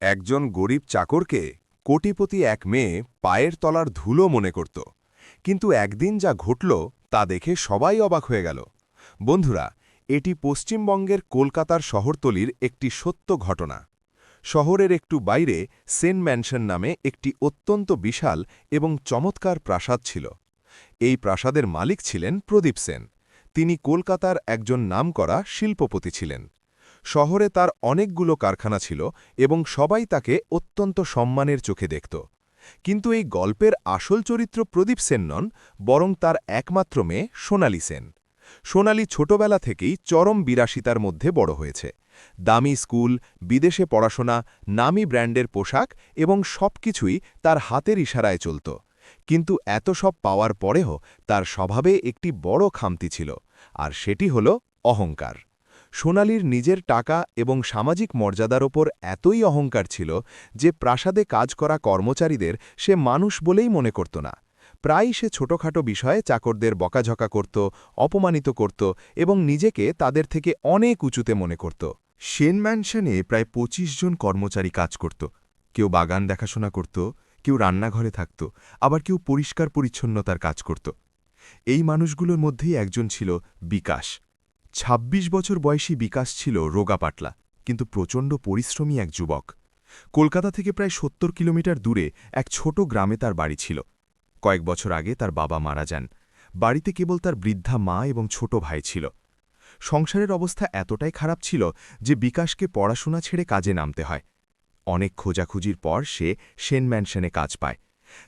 একজন গরিব চাকরকে কোটিপতি এক মেয়ে পায়ের তলার ধুলো মনে করত, কিন্তু একদিন যা ঘটল তা দেখে সবাই অবাক হয়ে গেল। বন্ধুরা, এটি পশ্চিমবঙ্গের কলকাতার শহরতলির একটি সত্য ঘটনা। শহরের একটু বাইরে সেন ম্যানশন নামে একটি অত্যন্ত বিশাল এবং চমৎকার প্রাসাদ ছিল। এই প্রাসাদের মালিক ছিলেন প্রদীপ সেন। তিনি কলকাতার একজন নামকরা শিল্পপতি ছিলেন। শহরে তার অনেকগুলো কারখানা ছিল এবং সবাই তাকে অত্যন্ত সম্মানের চোখে দেখত। কিন্তু এই গল্পের আসল চরিত্র প্রদীপ সেন নন, বরং তার একমাত্র মেয়ে সোনালী সেন। সোনালী ছোটবেলা থেকেই চরম বিলাসিতার মধ্যে বড় হয়েছে। দামি স্কুল, বিদেশে পড়াশোনা, নামি ব্র্যান্ডের পোশাক এবং সবকিছুই তার হাতের ইশারায় চলত। কিন্তু এত সব পাওয়ার পরেও তার স্বভাবে একটি বড় খামতি ছিল, আর সেটি হল অহংকার। সোনালীর নিজের টাকা এবং সামাজিক মর্যাদার ওপর এতই অহংকার ছিল যে প্রাসাদে কাজ করা কর্মচারীদের সে মানুষ বলেই মনে করত না। প্রায়ই সে ছোটখাটো বিষয়ে চাকরদের বকাঝকা করত, অপমানিত করত এবং নিজেকে তাদের থেকে অনেক উঁচুতে মনে করত। সেন ম্যানশনে প্রায় ২৫ জন কর্মচারী কাজ করত। কেউ বাগান দেখাশোনা করত, কেউ রান্নাঘরে থাকত, আবার কেউ পরিষ্কার পরিচ্ছন্নতার কাজ করত। এই মানুষগুলোর মধ্যেই একজন ছিল বিকাশ। ২৬ বছর বয়সী বিকাশ ছিল রোগা পাতলা, কিন্তু প্রচণ্ড পরিশ্রমী এক যুবক। কলকাতা থেকে প্রায় ৭০ কিলোমিটার দূরে এক ছোট গ্রামে তার বাড়ি ছিল। কয়েক বছর আগে তার বাবা মারা যান। বাড়িতে কেবল তার বৃদ্ধা মা এবং ছোট ভাই ছিল। সংসারের অবস্থা এতটাই খারাপ ছিল যে বিকাশকে পড়াশোনা ছেড়ে কাজে নামতে হয়। অনেক খোঁজাখুঁজির পর সে সেন ম্যানশনে কাজ পায়।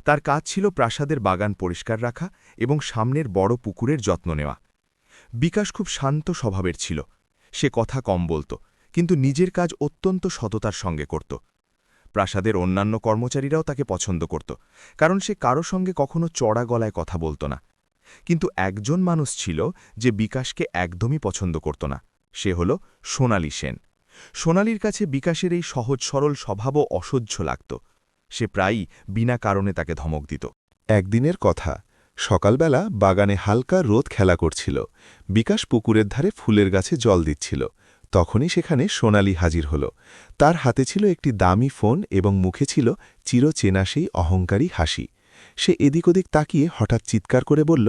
তার কাজ ছিল প্রাসাদের বাগান পরিষ্কার রাখা এবং সামনের বড় পুকুরের যত্ন নেওয়া। বিকাশ খুব শান্ত স্বভাবের ছিল। সে কথা কম বলত, কিন্তু নিজের কাজ অত্যন্ত সততার সঙ্গে করত। প্রাসাদের অন্যান্য কর্মচারীরাও তাকে পছন্দ করত, কারণ সে কারো সঙ্গে কখনো চড়া গলায় কথা বলত না। কিন্তু একজন মানুষ ছিল যে বিকাশকে একদমই পছন্দ করত না। সে হল সোনালী সেন। সোনালীর কাছে বিকাশের এই সহজ সরল স্বভাবও অসহ্য লাগত। সে প্রায়ই বিনা কারণে তাকে ধমক দিত। একদিনের কথা, সকালবেলা বাগানে হালকা রোদ খেলা করছিল। বিকাশ পুকুরের ধারে ফুলের গাছে জল দিচ্ছিল। তখনই সেখানে সোনালী হাজির হল। তার হাতে ছিল একটি দামি ফোন এবং মুখে ছিল চিরচেনা সেই অহংকারী হাসি। সে এদিক ওদিক তাকিয়ে হঠাৎ চিৎকার করে বলল,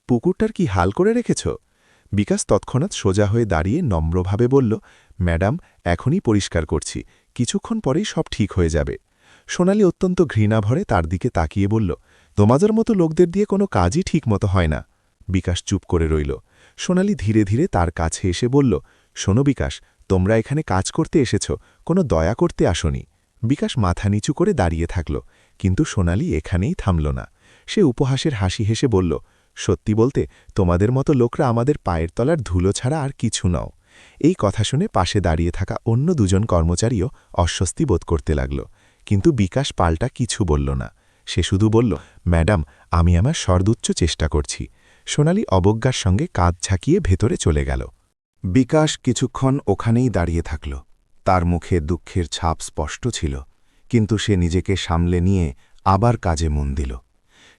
পুকুরটার কি হাল করে রেখেছ? বিকাশ তৎক্ষণাৎ সোজা হয়ে দাঁড়িয়ে নম্রভাবে বলল, ম্যাডাম, এখনই পরিষ্কার করছি, কিছুক্ষণ পরেই সব ঠিক হয়ে যাবে। সোনালী অত্যন্ত ঘৃণাভরে তার দিকে তাকিয়ে বলল, তোমাদের মতো লোকদের দিয়ে কোনো কাজই ঠিকমতো হয় না। বিকাশ চুপ করে রইল। সোনালী ধীরে ধীরে তার কাছে এসে বলল, শোনো বিকাশ, তোমরা এখানে কাজ করতে এসেছ, কোনো দয়া করতে আসনি। বিকাশ মাথা নিচু করে দাঁড়িয়ে থাকল, কিন্তু সোনালী এখানেই থামল না। সে উপহাসের হাসি হেসে বলল, সত্যি বলতে তোমাদের মতো লোকরা আমাদের পায়ের তলার ধুলো ছাড়া আর কিছু নও। এই কথা শুনে পাশে দাঁড়িয়ে থাকা অন্য দুজন কর্মচারীও অস্বস্তি বোধ করতে লাগল, কিন্তু বিকাশ পাল্টা কিছু বলল না। সে শুধু বলল, ম্যাডাম, আমি আমার সর্বোচ্চ চেষ্টা করছি। সোনালী অবজ্ঞার সঙ্গে কাঁধ ঝাঁকিয়ে ভেতরে চলে গেল। বিকাশ কিছুক্ষণ ওখানেই দাঁড়িয়ে থাকল। তার মুখে দুঃখের ছাপ স্পষ্ট ছিল, কিন্তু সে নিজেকে সামলে নিয়ে আবার কাজে মন দিল।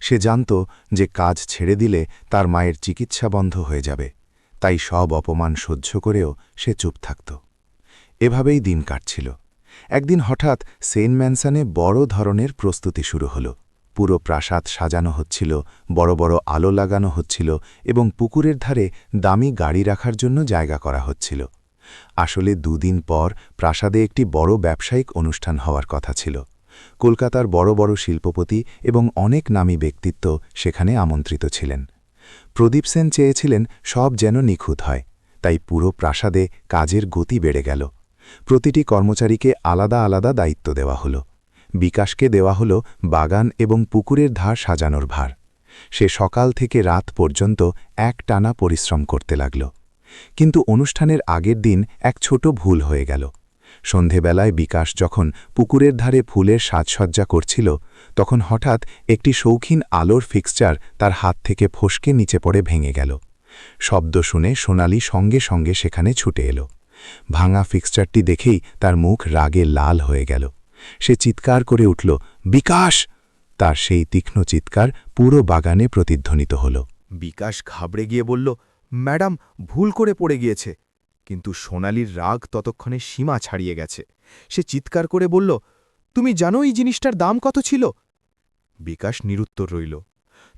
সে জানত যে কাজ ছেড়ে দিলে তার মায়ের চিকিৎসা বন্ধ হয়ে যাবে, তাই সব অপমান সহ্য করেও সে চুপ থাকত। এভাবেই দিন কাটছিল। একদিন হঠাৎ সেন ম্যানশনে বড় ধরনের প্রস্তুতি শুরু হল। পুরো প্রাসাদ সাজানো হচ্ছিল, বড় বড় আলো লাগানো হচ্ছিল এবং পুকুরের ধারে দামি গাড়ি রাখার জন্য জায়গা করা হচ্ছিল। আসলে দুদিন পর প্রাসাদে একটি বড় ব্যবসায়িক অনুষ্ঠান হওয়ার কথা ছিল। কলকাতার বড় বড় শিল্পপতি এবং অনেক নামী ব্যক্তিত্ব সেখানে আমন্ত্রিত ছিলেন। প্রদীপ সেন চেয়েছিলেন সব যেন নিখুঁত হয়, তাই পুরো প্রাসাদে কাজের গতি বেড়ে গেল। প্রতিটি কর্মচারীকে আলাদা আলাদা দায়িত্ব দেওয়া হল। বিকাশকে দেওয়া হল বাগান এবং পুকুরের ধার সাজানোর ভার। সে সকাল থেকে রাত পর্যন্ত একটানা পরিশ্রম করতে লাগল। কিন্তু অনুষ্ঠানের আগের দিন এক ছোট ভুল হয়ে গেল। সন্ধেবেলায় বিকাশ যখন পুকুরের ধারে ফুলের সাজসজ্জা করছিল, তখন হঠাৎ একটি শৌখিন আলোর ফিক্সচার তার হাত থেকে ফসকে নিচে পড়ে ভেঙে গেল। শব্দ শুনে সোনালী সঙ্গে সঙ্গে সেখানে ছুটে এলো। ভাঙা ফিক্সচারটি দেখেই তার মুখ রাগে লাল হয়ে গেল। সে চিৎকার করে উঠল, বিকাশ! তার সেই তীক্ষ্ণ চিৎকার পুরো বাগানে প্রতিধ্বনিত হল। বিকাশ ঘাবড়ে গিয়ে বলল, ম্যাডাম, ভুল করে পড়ে গিয়েছে। কিন্তু সোনালীর রাগ ততক্ষণে সীমা ছাড়িয়ে গেছে। সে চিৎকার করে বলল, তুমি জানো এই জিনিসটার দাম কত ছিল? বিকাশ নিরুত্তর রইল।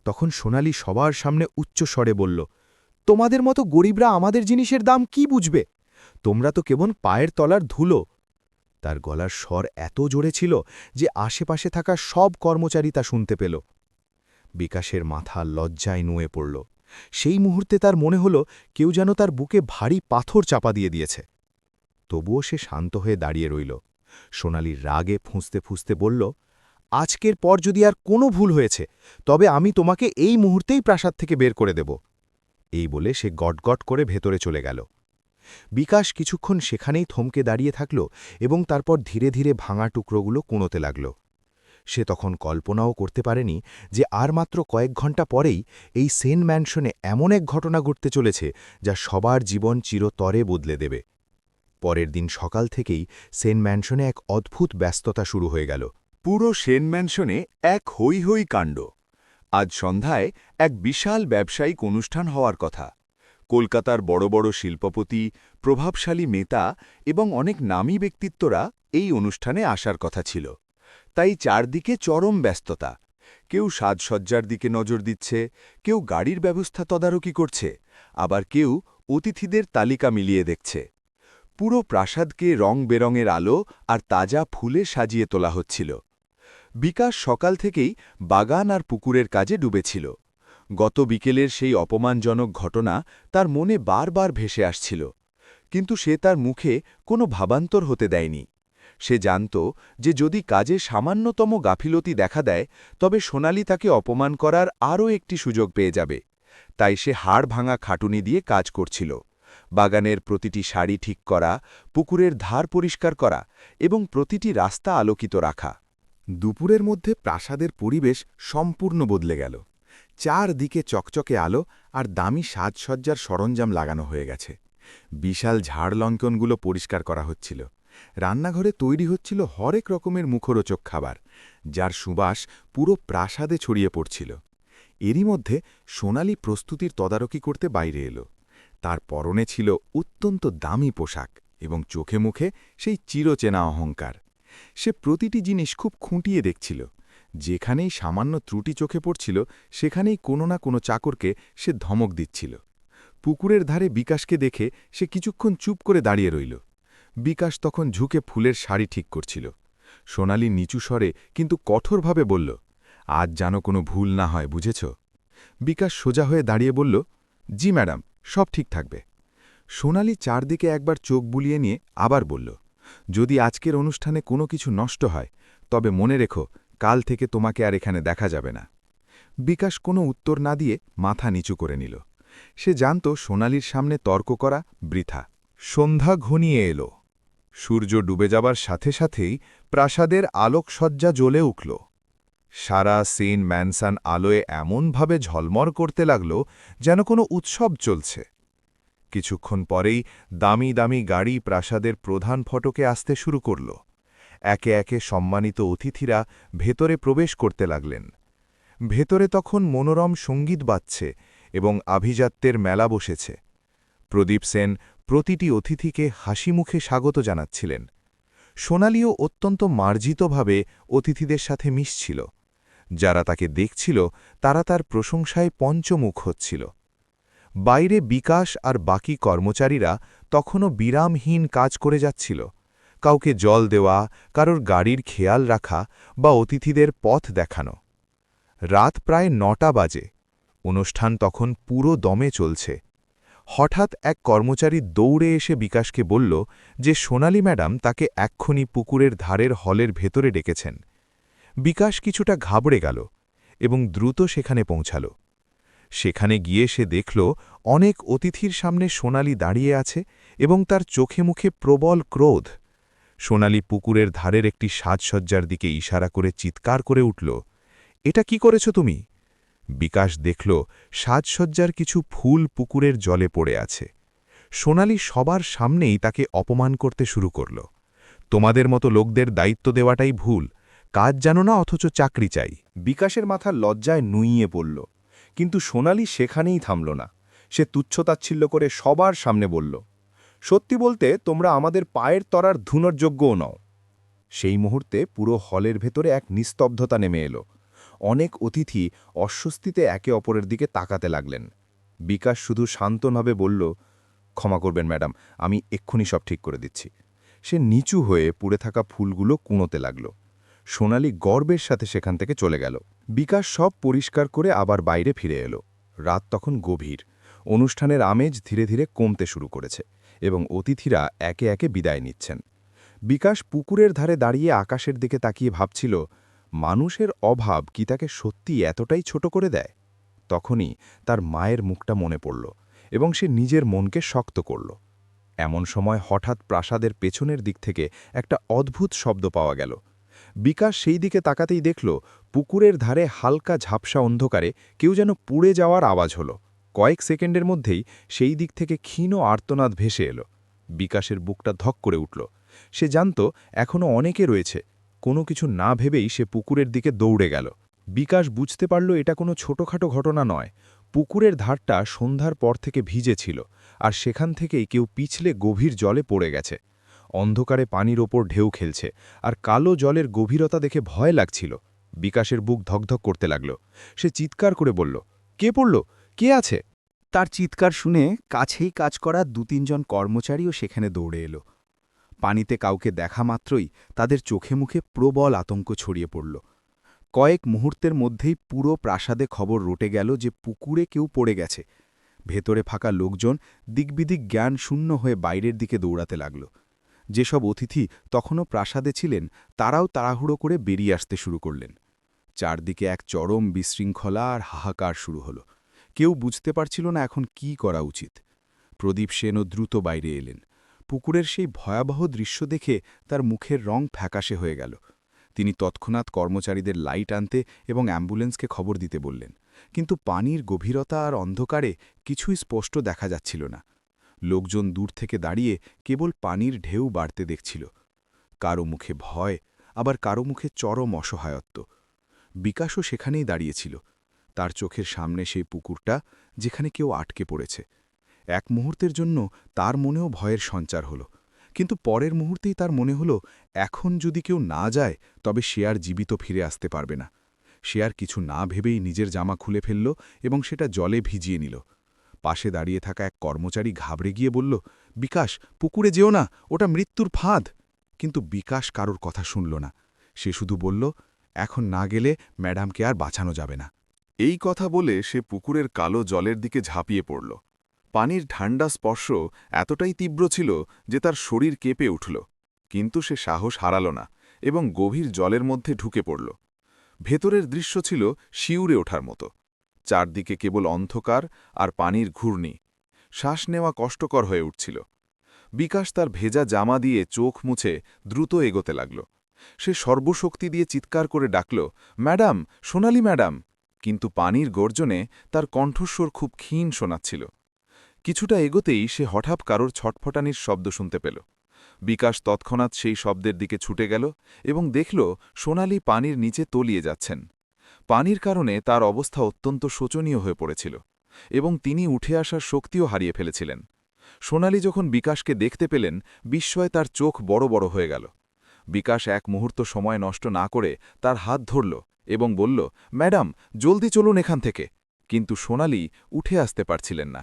তখন সোনালি সবার সামনে উচ্চ স্বরে বলল, তোমাদের মতো গরিবরা আমাদের জিনিসের দাম কি বুঝবে? তোমরা তো কেবল পায়ের তলার ধুলো। তার গলার স্বর এত জোরে ছিল যে আশেপাশে থাকা সব কর্মচারী তা শুনতে পেল। বিকাশের মাথা লজ্জায় নুয়ে পড়ল। সেই মুহূর্তে তার মনে হল কেউ যেন তার বুকে ভারী পাথর চাপা দিয়ে দিয়েছে। তবুও সে শান্ত হয়ে দাঁড়িয়ে রইল। সোনালির রাগে ফুঁসতে ফুঁসতে বলল, আজকের পর যদি আর কোনো ভুল হয়েছে তবে আমি তোমাকে এই মুহূর্তেই প্রাসাদ থেকে বের করে দেব। এই বলে সে গটগট করে ভেতরে চলে গেল। বিকাশ কিছুক্ষণ সেখানেই থমকে দাঁড়িয়ে থাকল এবং তারপর ধীরে ধীরে ভাঙা টুকরোগুলো কুঁড়োতে লাগল। সে তখন কল্পনাও করতে পারেনি যে আর মাত্র কয়েক ঘণ্টা পরেই এই সেন ম্যানশনে এমন এক ঘটনা ঘটতে চলেছে যা সবার জীবন চিরতরে বদলে দেবে। পরের দিন সকাল থেকেই সেন ম্যানশনে এক অদ্ভুত ব্যস্ততা শুরু হয়ে গেল। পুরো সেন ম্যানশনে এক হৈ হৈ কাণ্ড। আজ সন্ধ্যায় এক বিশাল ব্যবসায়িক অনুষ্ঠান হওয়ার কথা। কলকাতার বড় বড় শিল্পপতি, প্রভাবশালী নেতা এবং অনেক নামী ব্যক্তিত্বরা এই অনুষ্ঠানে আসার কথা ছিল। তাই চারদিকে চরম ব্যস্ততা। কেউ সাজসজ্জার দিকে নজর দিচ্ছে, কেউ গাড়ির ব্যবস্থা তদারকি করছে, আবার কেউ অতিথিদের তালিকা মিলিয়ে দেখছে। পুরো প্রাসাদকে রং বেরঙের আলো আর তাজা ফুলে সাজিয়ে তোলা হচ্ছিল। বিকাশ সকাল থেকেই বাগান আর পুকুরের কাজে ডুবেছিল। গত বিকেলের সেই অপমানজনক ঘটনা তার মনে বারবার ভেসে আসছিল, কিন্তু সে তার মুখে কোনো ভাবান্তর হতে দেয়নি। সে জানত যে যদি কাজে সামান্যতম গাফিলতি দেখা দেয় তবে সোনালি তাকে অপমান করার আরও একটি সুযোগ পেয়ে যাবে। তাই সে হাড় ভাঙা খাটুনি দিয়ে কাজ করছিল। বাগানের প্রতিটি সারি ঠিক করা, পুকুরের ধার পরিষ্কার করা এবং প্রতিটি রাস্তা আলোকিত রাখা। দুপুরের মধ্যে প্রাসাদের পরিবেশ সম্পূর্ণ বদলে গেল। চারদিকে চকচকে আলো আর দামি সাজসজ্জার সরঞ্জাম লাগানো হয়ে গেছে। বিশাল ঝাড় লঙ্কনগুলো পরিষ্কার করা হচ্ছিল। রান্নাঘরে তৈরি হচ্ছিল হরেক রকমের মুখরোচক খাবার, যার সুবাস পুরো প্রাসাদে ছড়িয়ে পড়ছিল। এরই মধ্যে সোনালি প্রস্তুতির তদারকি করতে বাইরে এলো। তার পরনে ছিল অত্যন্ত দামি পোশাক এবং চোখে মুখে সেই চিরচেনা অহংকার। সে প্রতিটি জিনিস খুব খুঁটিয়ে দেখছিল। যেখানেই সামান্য ত্রুটি চোখে পড়ছিল সেখানেই কোনো না কোনো চাকরকে সে ধমক দিচ্ছিল। পুকুরের ধারে বিকাশকে দেখে সে কিছুক্ষণ চুপ করে দাঁড়িয়ে রইল। বিকাশ তখন ঝুঁকে ফুলের শাড়ি ঠিক করছিল। সোনালি নিচু স্বরে কিন্তু কঠোরভাবে বলল, আজ যেন কোনো ভুল না হয়, বুঝেছ? বিকাশ সোজা হয়ে দাঁড়িয়ে বলল, জি ম্যাডাম, সব ঠিক থাকবে। সোনালি চারদিকে একবার চোখ বুলিয়ে নিয়ে আবার বলল, যদি আজকের অনুষ্ঠানে কোনো কিছু নষ্ট হয় তবে মনে রেখো কাল থেকে তোমাকে আর এখানে দেখা যাবে না। বিকাশ কোনো উত্তর না দিয়ে মাথা নিচু করে নিল। সে জানত সোনালির সামনে তর্ক করা বৃথা। সন্ধ্যা ঘনিয়ে এলো। সূর্য ডুবে যাবার সাথে সাথেই প্রাসাদের আলোকসজ্জা জ্বলে উঠল। সারা সেন ম্যানসন আলোয় এমনভাবে ঝলমল করতে লাগল যেন কোনো উৎসব চলছে। কিছুক্ষণ পরেই দামি দামি গাড়ি প্রাসাদের প্রধান ফটকে আসতে শুরু করল। একে একে সম্মানিত অতিথিরা ভেতরে প্রবেশ করতে লাগলেন। ভেতরে তখন মনোরম সঙ্গীত বাজছে এবং আভিজাত্যের মেলা বসেছে। প্রদীপ সেন প্রতিটি অতিথিকে হাসি মুখে স্বাগত জানাচ্ছিলেন। সোনালিও অত্যন্ত মার্জিতভাবে অতিথিদের সাথে মিশছিল। যারা তাকে দেখছিল তারা তার প্রশংসায় পঞ্চমুখ হচ্ছিল। বাইরে বিকাশ আর বাকি কর্মচারীরা তখনও বিরামহীন কাজ করে যাচ্ছিল। কাউকে জল দেওয়া, কারোর গাড়ির খেয়াল রাখা বা অতিথিদের পথ দেখানো। রাত প্রায় ৯টা বাজে। অনুষ্ঠান তখন পুরো দমে চলছে। হঠাৎ এক কর্মচারী দৌড়ে এসে বিকাশকে বলল যে সোনালি ম্যাডাম তাকে এক্ষুনি পুকুরের ধারের হলের ভেতরে ডেকেছেন। বিকাশ কিছুটা ঘাবড়ে গেল এবং দ্রুত সেখানে পৌঁছাল। সেখানে গিয়ে সে দেখল অনেক অতিথির সামনে সোনালি দাঁড়িয়ে আছে এবং তার চোখে মুখে প্রবল ক্রোধ। সোনালি পুকুরের ধারের একটি সাজসজ্জার দিকে ইশারা করে চিৎকার করে উঠল, এটা কি করেছ তুমি? বিকাশ দেখল সাজসজ্জার কিছু ফুল পুকুরের জলে পড়ে আছে। সোনালি সবার সামনেই তাকে অপমান করতে শুরু করল। তোমাদের মতো লোকদের দায়িত্ব দেওয়াটাই ভুল, কাজ জানো না অথচ চাকরি চাই। বিকাশের মাথা লজ্জায় নুইয়ে পড়ল, কিন্তু সোনালি সেখানেই থামল না। সে তুচ্ছতাচ্ছিল্য করে সবার সামনে বলল, সত্যি বলতে তোমরা আমাদের পায়ের তরার ধুনোর যোগ্যও নও। সেই মুহূর্তে পুরো হলের ভেতরে এক নিস্তব্ধতা নেমে এলো। অনেক অতিথি অস্বস্তিতে একে অপরের দিকে তাকাতে লাগলেন। বিকাশ শুধু শান্তভাবে বলল, ক্ষমা করবেন ম্যাডাম, আমি এক্ষুনি সব ঠিক করে দিচ্ছি। সে নিচু হয়ে পুড়ে থাকা ফুলগুলো কুঁড়োতে লাগল। সোনালি গর্বের সাথে সেখান থেকে চলে গেল। বিকাশ সব পরিষ্কার করে আবার বাইরে ফিরে এলো। রাত তখন গভীর। অনুষ্ঠানের আমেজ ধীরে ধীরে কমতে শুরু করেছে এবং অতিথিরা একে একে বিদায় নিচ্ছেন। বিকাশ পুকুরের ধারে দাঁড়িয়ে আকাশের দিকে তাকিয়ে ভাবছিল, মানুষের অভাব কি তাকে সত্যি এতটাই ছোট করে দেয়? তখনই তার মায়ের মুখটা মনে পড়ল এবং সে নিজের মনকে শক্ত করল। এমন সময় হঠাৎ প্রাসাদের পেছনের দিক থেকে একটা অদ্ভুত শব্দ পাওয়া গেল। বিকাশ সেই দিকে তাকাতেই দেখল, পুকুরের ধারে হালকা ঝাপসা অন্ধকারে কেউ যেন পুড়ে যাওয়ার আওয়াজ হলো। কয়েক সেকেন্ডের মধ্যেই সেই দিক থেকে ক্ষীণ আর্তনাদ ভেসে এলো। বিকাশের বুকটা ধক করে উঠল। সে জানত এখনও অনেকে রয়েছে। কোনো কিছু না ভেবেই সে পুকুরের দিকে দৌড়ে গেল। বিকাশ বুঝতে পারল এটা কোনো ছোটখাটো ঘটনা নয়। পুকুরের ধারটা সন্ধ্যার পর থেকে ভিজে ছিল, আর সেখান থেকেই কেউ পিছলে গভীর জলে পড়ে গেছে। অন্ধকারে পানির ওপর ঢেউ খেলছে, আর কালো জলের গভীরতা দেখে ভয় লাগছিল। বিকাশের বুক ধকধক করতে লাগল। সে চিৎকার করে বলল, কে পড়ল? কে আছে? তার চিৎকার শুনে কাছেই কাজ করা ২-৩ জন কর্মচারীও সেখানে দৌড়ে এলো। পানিতে কাউকে দেখা মাত্রই তাদের চোখে মুখে প্রবল আতঙ্ক ছড়িয়ে পড়ল। কয়েক মুহূর্তের মধ্যেই পুরো প্রাসাদে খবর রটে গেল যে পুকুরে কেউ পড়ে গেছে। ভেতরে ফাঁকা লোকজন দিকবিদিক জ্ঞান শূন্য হয়ে বাইরের দিকে দৌড়াতে লাগল। যেসব অতিথি তখনও প্রাসাদে ছিলেন তারাও তাড়াহুড়ো করে বেরিয়ে আসতে শুরু করলেন। চারদিকে এক চরম বিশৃঙ্খলা আর হাহাকার শুরু হল। কেউ বুঝতে পারছিল না এখন কি করা উচিত। প্রদীপ সেনও দ্রুত বাইরে এলেন। পুকুরের সেই ভয়াবহ দৃশ্য দেখে তার মুখের রং ফ্যাকাশে হয়ে গেল। তিনি তৎক্ষণাৎ কর্মচারীদের লাইট আনতে এবং অ্যাম্বুলেন্সকে খবর দিতে বললেন, কিন্তু পানির গভীরতা আর অন্ধকারে কিছুই স্পষ্ট দেখা যাচ্ছিল না। লোকজন দূর থেকে দাঁড়িয়ে কেবল পানির ঢেউ বাড়তে দেখছিল। কারো মুখে ভয়, আবার কারো মুখে চরম অসহায়ত্ব। বিকাশও সেখানেই দাঁড়িয়েছিল। তার চোখের সামনে সেই পুকুরটা, যেখানে কেউ আটকে পড়েছে। এক মুহূর্তের জন্য তার মনেও ভয়ের সঞ্চার হলো, কিন্তু পরের মুহূর্তেই তার মনে হলো এখন যদি কেউ না যায় তবে সে আর জীবিত ফিরে আসতে পারবে না। সে আর কিছু না ভেবেই নিজের জামা খুলে ফেলল এবং সেটা জলে ভিজিয়ে নিল। পাশে দাঁড়িয়ে থাকা এক কর্মচারী ঘাবড়ে গিয়ে বলল, বিকাশ, পুকুরে যেও না, ওটা মৃত্যুর ফাঁদ। কিন্তু বিকাশ কারোর কথা শুনল না। সে শুধু বলল, এখন না গেলে ম্যাডামকে আর বাঁচানো যাবে না। এই কথা বলে সে পুকুরের কালো জলের দিকে ঝাঁপিয়ে পড়ল। পানির ঠান্ডা স্পর্শ এতটাই তীব্র ছিল যে তার শরীর কেঁপে উঠল, কিন্তু সে সাহস হারাল না এবং গভীর জলের মধ্যে ঢুকে পড়ল। ভেতরের দৃশ্য ছিল শিউরে ওঠার মতো। চারদিকে কেবল অন্ধকার আর পানির ঘূর্ণি। শ্বাস নেওয়া কষ্টকর হয়ে উঠছিল। বিকাশ তার ভেজা জামা দিয়ে চোখ মুছে দ্রুত এগোতে লাগল। সে সর্বশক্তি দিয়ে চিৎকার করে ডাকল, ম্যাডাম, সোনালি ম্যাডাম। কিন্তু পানির গর্জনে তার কণ্ঠস্বর খুব ক্ষীণ শোনাচ্ছিল। কিছুটা এগোতেই সে হঠাৎ কারোর ছটফটানির শব্দ শুনতে পেল। বিকাশ তৎক্ষণাৎ সেই শব্দের দিকে ছুটে গেল এবং দেখল সোনালি পানির নিচে তলিয়ে যাচ্ছেন। পানির কারণে তার অবস্থা অত্যন্ত শোচনীয় হয়ে পড়েছিল এবং তিনি উঠে আসার শক্তিও হারিয়ে ফেলেছিলেন। সোনালি যখন বিকাশকে দেখতে পেলেন, বিস্ময়ে তার চোখ বড় বড় হয়ে গেল। বিকাশ এক মুহূর্ত সময় নষ্ট না করে তার হাত ধরল এবং বলল, ম্যাডাম, জলদি চলুন এখান থেকে। কিন্তু সোনালি উঠে আসতে পারছিলেন না।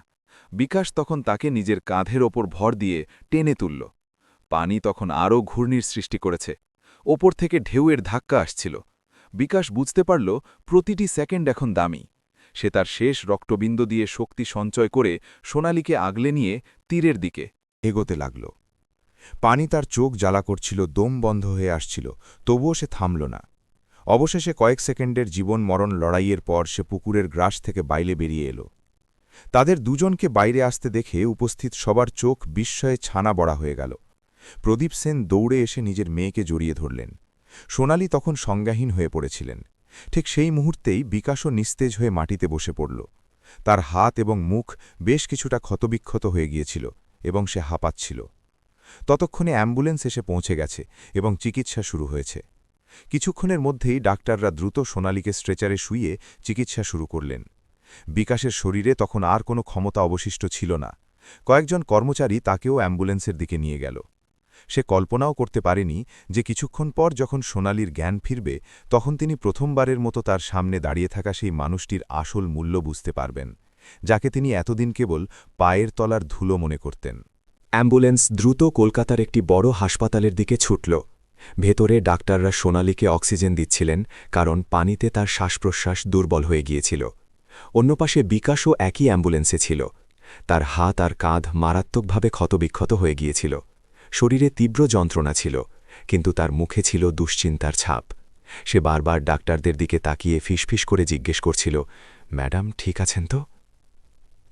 বিকাশ তখন তাকে নিজের কাঁধের ওপর ভর দিয়ে টেনে তুলল। পানি তখন আরও ঘূর্ণির সৃষ্টি করেছে। ওপর থেকে ঢেউয়ের ধাক্কা আসছিল। বিকাশ বুঝতে পারল প্রতিটি সেকেন্ড এখন দামি। সে তার শেষ রক্তবিন্দু দিয়ে শক্তি সঞ্চয় করে সোনালিকে আগলে নিয়ে তীরের দিকে এগোতে লাগল। পানি তার চোখ জ্বালা করছিল, দম বন্ধ হয়ে আসছিল, তবুও সে থামল না। অবশেষে কয়েক সেকেন্ডের জীবন মরণ লড়াইয়ের পর সে পুকুরের গ্রাস থেকে বাইরে বেরিয়ে এলো। তাদের দুজনকে বাইরে আসতে দেখে উপস্থিত সবার চোখ বিস্ময়ে ছানা বড়া হয়ে গেল। প্রদীপ সেন দৌড়ে এসে নিজের মেয়েকে জড়িয়ে ধরলেন। সোনালি তখন সংজ্ঞাহীন হয়ে পড়েছিলেন। ঠিক সেই মুহূর্তেই বিকাশও নিস্তেজ হয়ে মাটিতে বসে পড়ল। তার হাত এবং মুখ বেশ কিছুটা ক্ষতবিক্ষত হয়ে গিয়েছিল এবং সে হাঁপাচ্ছিল। ততক্ষণে অ্যাম্বুলেন্স এসে পৌঁছে গেছে এবং চিকিৎসা শুরু হয়েছে। কিছুক্ষণের মধ্যেই ডাক্তাররা দ্রুত সোনালিকে স্ট্রেচারে শুইয়ে চিকিৎসা শুরু করলেন। বিকাশের শরীরে তখন আর কোনো ক্ষমতা অবশিষ্ট ছিল না। কয়েকজন কর্মচারী তাকেও অ্যাম্বুলেন্সের দিকে নিয়ে গেল। সে কল্পনাও করতে পারেনি যে কিছুক্ষণ পর যখন সোনালির জ্ঞান ফিরবে তখন তিনি প্রথমবারের মতো তার সামনে দাঁড়িয়ে থাকা সেই মানুষটির আসল মূল্য বুঝতে পারবেন, যাকে তিনি এতদিন কেবল পায়ের তলার ধুলো মনে করতেন। অ্যাম্বুলেন্স দ্রুত কলকাতার একটি বড় হাসপাতালের দিকে ছুটল। ভেতরে ডাক্তাররা সোনালীকে অক্সিজেন দিচ্ছিলেন, কারণ পানিতে তার শ্বাসপ্রশ্বাস দুর্বল হয়ে গিয়েছিল। অন্য পাশে বিকাশও একই অ্যাম্বুলেন্সে ছিল। তার হাত আর কাঁধ মারাত্মকভাবে ক্ষতবিক্ষত হয়ে গিয়েছিল। শরীরে তীব্র যন্ত্রণা ছিল, কিন্তু তার মুখে ছিল দুশ্চিন্তার ছাপ। সে বারবার ডাক্তারদের দিকে তাকিয়ে ফিসফিস করে জিজ্ঞেস করছিল, ম্যাডাম ঠিক আছেন তো?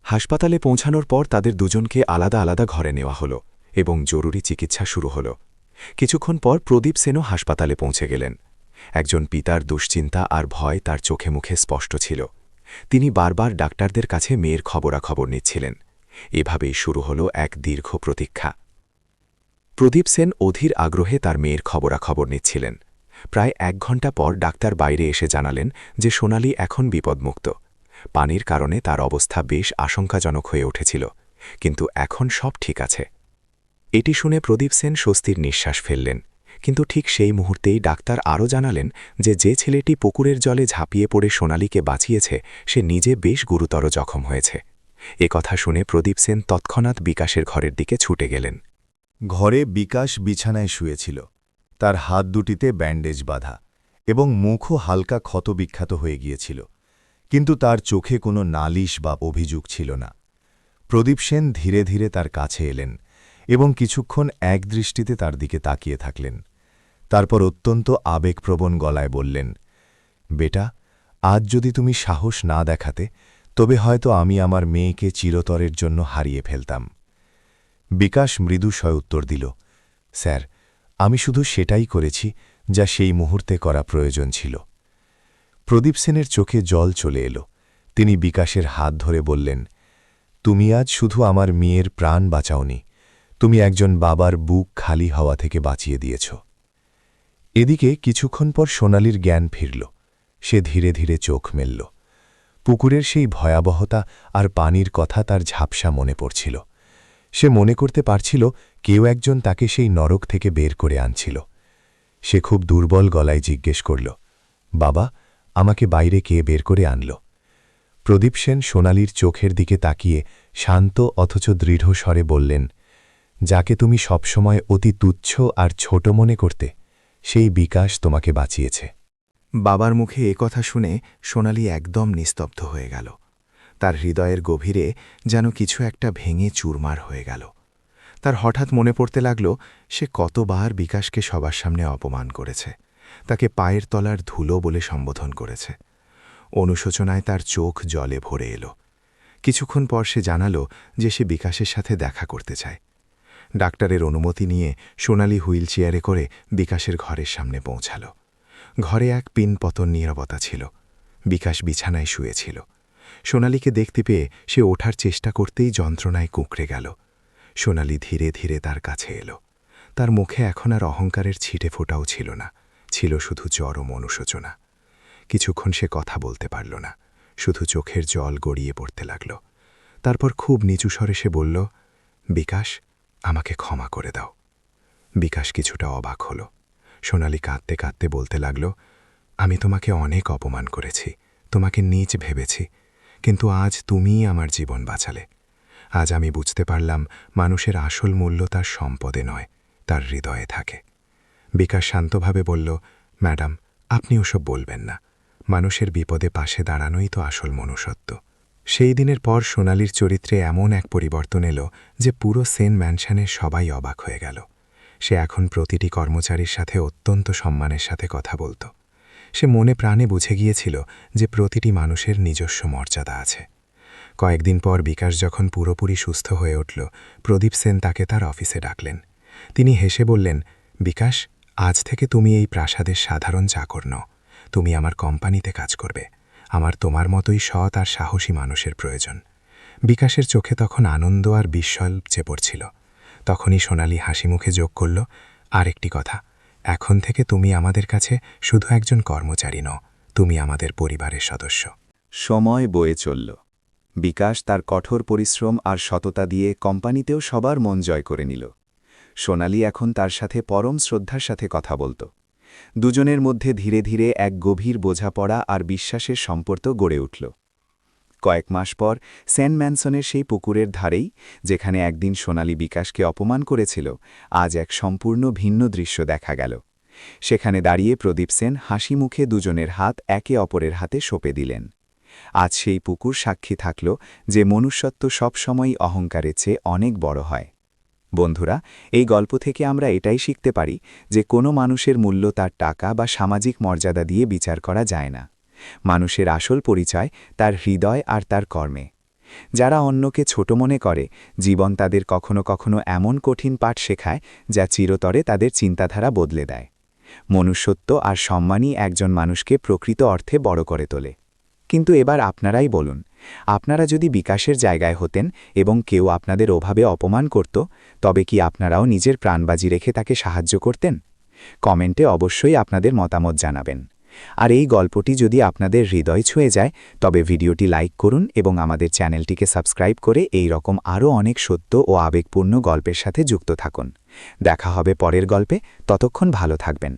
হাসপাতালে পৌঁছানোর পর তাদের দুজনকে আলাদা আলাদা ঘরে নেওয়া হলো এবং জরুরি চিকিৎসা শুরু হলো। কিছুক্ষণ পর প্রদীপ সেনও হাসপাতালে পৌঁছে গেলেন। একজন পিতার দুশ্চিন্তা আর ভয় তার চোখে মুখে স্পষ্ট ছিল। তিনি বারবার ডাক্তারদের কাছে মেয়ের খবরাখবর নিচ্ছিলেন। এভাবেই শুরু হলো এক দীর্ঘ প্রতীক্ষা। প্রদীপ সেন অধীর আগ্রহে তার মেয়ের খবরাখবর নিচ্ছিলেন। প্রায় 1 ঘণ্টা পর ডাক্তার বাইরে এসে জানালেন যে সোনালী এখন বিপদমুক্ত। পানির কারণে তার অবস্থা বেশ আশঙ্কাজনক হয়ে উঠেছিল, কিন্তু এখন সব ঠিক আছে। এটি শুনে প্রদীপ সেন স্বস্তির নিঃশ্বাস ফেললেন, কিন্তু ঠিক সেই মুহূর্তেই ডাক্তার আরও জানালেন যে ছেলেটি পুকুরের জলে ঝাঁপিয়ে পড়ে সোনালীকে বাঁচিয়েছে সে নিজে বেশ গুরুতর জখম হয়েছে। কথা শুনে প্রদীপ সেন তৎক্ষণাৎ বিকাশের ঘরের দিকে ছুটে গেলেন। ঘরে বিকাশ বিছানায় শুয়েছিল। তার হাত দুটিতে ব্যান্ডেজ বাঁধা এবং মুখও হালকা ক্ষতবিক্ষত হয়ে গিয়েছিল, কিন্তু তার চোখে কোনো নালিশ বা অভিযোগ ছিল না। প্রদীপ সেন ধীরে ধীরে তার কাছে এলেন এবং কিছুক্ষণ একদৃষ্টিতে তার দিকে তাকিয়ে থাকলেন। তারপর অত্যন্ত আবেগপ্রবণ গলায় বললেন, বেটা, আজ যদি তুমি সাহস না দেখাতে তবে হয়তো আমি আমার মেয়েকে চিরতরের জন্য হারিয়ে ফেলতাম। বিকাশ মৃদুস্বরে উত্তর দিল, স্যার, আমি শুধু সেটাই করেছি যা সেই মুহূর্তে করা প্রয়োজন ছিল। প্রদীপ সেনের চোখে জল চলে এলো। তিনি বিকাশের হাত ধরে বললেন, তুমি আজ শুধু আমার মেয়ের প্রাণ বাঁচাওনি, তুমি একজন বাবার বুক খালি হওয়া থেকে বাঁচিয়ে দিয়েছ। এদিকে কিছুক্ষণ পর সোনালীর জ্ঞান ফিরল। সে ধীরে ধীরে চোখ মেলল। পুকুরের সেই ভয়াবহতা আর পানির কথা তার ঝাপসা মনে পড়ছিল। সে মনে করতে পারছিল কেউ একজন তাকে সেই নরক থেকে বের করে আনছিল। সে খুব দুর্বল গলায় জিজ্ঞেস করল, বাবা, আমাকে বাইরে কে বের করে আনল? প্রদীপ সেন সোনালীর চোখের দিকে তাকিয়ে শান্ত অথচ দৃঢ় স্বরে বললেন, যাকে তুমি সবসময় অতি তুচ্ছ আর ছোট মনে করতে, সেই বিকাশ তোমাকে বাঁচিয়েছে। বাবার মুখে কথা শুনে সোনালী একদম নিস্তব্ধ হয়ে গেল। তার হৃদয়ের গভীরে যেন কিছু একটা ভেঙে চুরমার হয়ে গেল। তার হঠাৎ মনে পড়তে লাগল সে কতবার বিকাশকে সবার সামনে অপমান করেছে, তাকে পায়ের তলার ধুলো বলে সম্বোধন করেছে। অনুশোচনায় তার চোখ জলে ভরে এলো। কিছুক্ষণ পর সে জানালো যে সে বিকাশের সাথে দেখা করতে চায়। ডাক্তারের অনুমতি নিয়ে সোনালী হুইল চেয়ারে করে বিকাশের ঘরের সামনে পৌঁছাল। ঘরে এক পিনপতন নীরবতা ছিল। বিকাশ বিছানায় শুয়েছিল। সোনালীকে দেখতে পেয়ে সে ওঠার চেষ্টা করতেই যন্ত্রণায় কুঁকড়ে গেল। সোনালী ধীরে ধীরে তার কাছে এলো। তার মুখে এখন আর অহংকারের ছিটে ফোঁটাও ছিল না, ছিল শুধু চরম অনুশোচনা। কিছুক্ষণ সে কথা বলতে পারল না, শুধু চোখের জল গড়িয়ে পড়তে লাগল। তারপর খুব নিচু স্বরে সে বলল, বিকাশ, আমাকে ক্ষমা করে দাও। বিকাশ কিছুটা অবাক হল। সোনালী কাঁদতে কাঁদতে বলতে লাগল, আমি তোমাকে অনেক অপমান করেছি, তোমাকে নীচ ভেবেছি, কিন্তু আজ তুমিই আমার জীবন বাঁচালে। আজ আমি বুঝতে পারলাম মানুষের আসল মূল্য তার সম্পদে নয়, তার হৃদয়ে থাকে। বিকাশ শান্তভাবে বলল, ম্যাডাম, আপনি ওসব বলবেন না। মানুষের বিপদে পাশে দাঁড়ানোই তো আসল মনুষ্যত্ব। সেই দিনের পর সোনালীর চরিত্রে এমন এক পরিবর্তন এলো যে পুরো সেন ম্যানশনের সবাই অবাক হয়ে গেল। সে এখন প্রতিটি কর্মচারীর সাথে অত্যন্ত সম্মানের সাথে কথা বলত। সে মনে প্রাণে বুঝে গিয়েছিল যে প্রতিটি মানুষের নিজস্ব মর্যাদা আছে। কয়েকদিন পর বিকাশ যখন পুরোপুরি সুস্থ হয়ে উঠল, প্রদীপ সেন তাকে তার অফিসে ডাকলেন। তিনি হেসে বললেন, বিকাশ, আজ থেকে তুমি এই প্রাসাদের সাধারণ চাকর নও, তুমি আমার কোম্পানিতে কাজ করবে। আমার তোমার মতোই সৎ আর সাহসী মানুষের প্রয়োজন। বিকাশের চোখে তখন আনন্দ আর বিস্ময় উপচে পড়ছিল। তখনই সোনালী হাসি মুখে যোগ করল, আরেকটি কথা, এখন থেকে তুমি আমাদের কাছে শুধু একজন কর্মচারী নও, তুমি আমাদের পরিবারের সদস্য। সময় বয়ে চলল। বিকাশ তার কঠোর পরিশ্রম আর সততা দিয়ে কোম্পানিতেও সবার মন জয় করে নিল। সোনালি এখন তার সাথে পরম শ্রদ্ধার সাথে কথা বলত। দুজনের মধ্যে ধীরে ধীরে এক গভীর বোঝাপড়া আর বিশ্বাসের সম্পর্ক গড়ে উঠল। কয়েক মাস পর সেন্ট ম্যানসনের সেই পুকুরের ধারেই, যেখানে একদিন সোনালি বিকাশকে অপমান করেছিল, আজ এক সম্পূর্ণ ভিন্ন দৃশ্য দেখা গেল। সেখানে দাঁড়িয়ে প্রদীপ সেন হাসি মুখে দুজনের হাত একে অপরের হাতে সঁপে দিলেন। আজ সেই পুকুর সাক্ষী থাকল যে মনুষ্যত্ব সবসময়ই অহংকারের চেয়ে অনেক বড় হয়। বন্ধুরা, এই গল্প থেকে আমরা এটাই শিখতে পারি যে কোনো মানুষের মূল্য তার টাকা বা সামাজিক মর্যাদা দিয়ে বিচার করা যায় না। মানুষের আসল পরিচয় তার হৃদয় আর তার কর্মে। যারা অন্যকে ছোট মনে করে, জীবন তাদের কখনো কখনো এমন কঠিন পাঠ শেখায় যা চিরতরে তাদের চিন্তাধারা বদলে দেয়। মনুষ্যত্ব আর সম্মানই একজন মানুষকে প্রকৃত অর্থে বড় করে তোলে। কিন্তু এবার আপনারাই বলুন, আপনারা যদি বিকাশের জায়গায় হতেন এবং কেউ আপনাদের ওভাবে অপমান করত, তবে কি আপনারাও নিজের প্রাণবাজি রেখে তাকে সাহায্য করতেন? কমেন্টে অবশ্যই আপনাদের মতামত জানাবেন। আর এই গল্পটি যদি আপনাদের হৃদয় ছুঁয়ে যায়, তবে ভিডিওটি লাইক করুন এবং আমাদের চ্যানেলটিকে সাবস্ক্রাইব করে এই রকম আরও অনেক সত্য ও আবেগপূর্ণ গল্পের সাথে যুক্ত থাকুন। দেখা হবে পরের গল্পে, ততক্ষণ ভালো থাকবেন।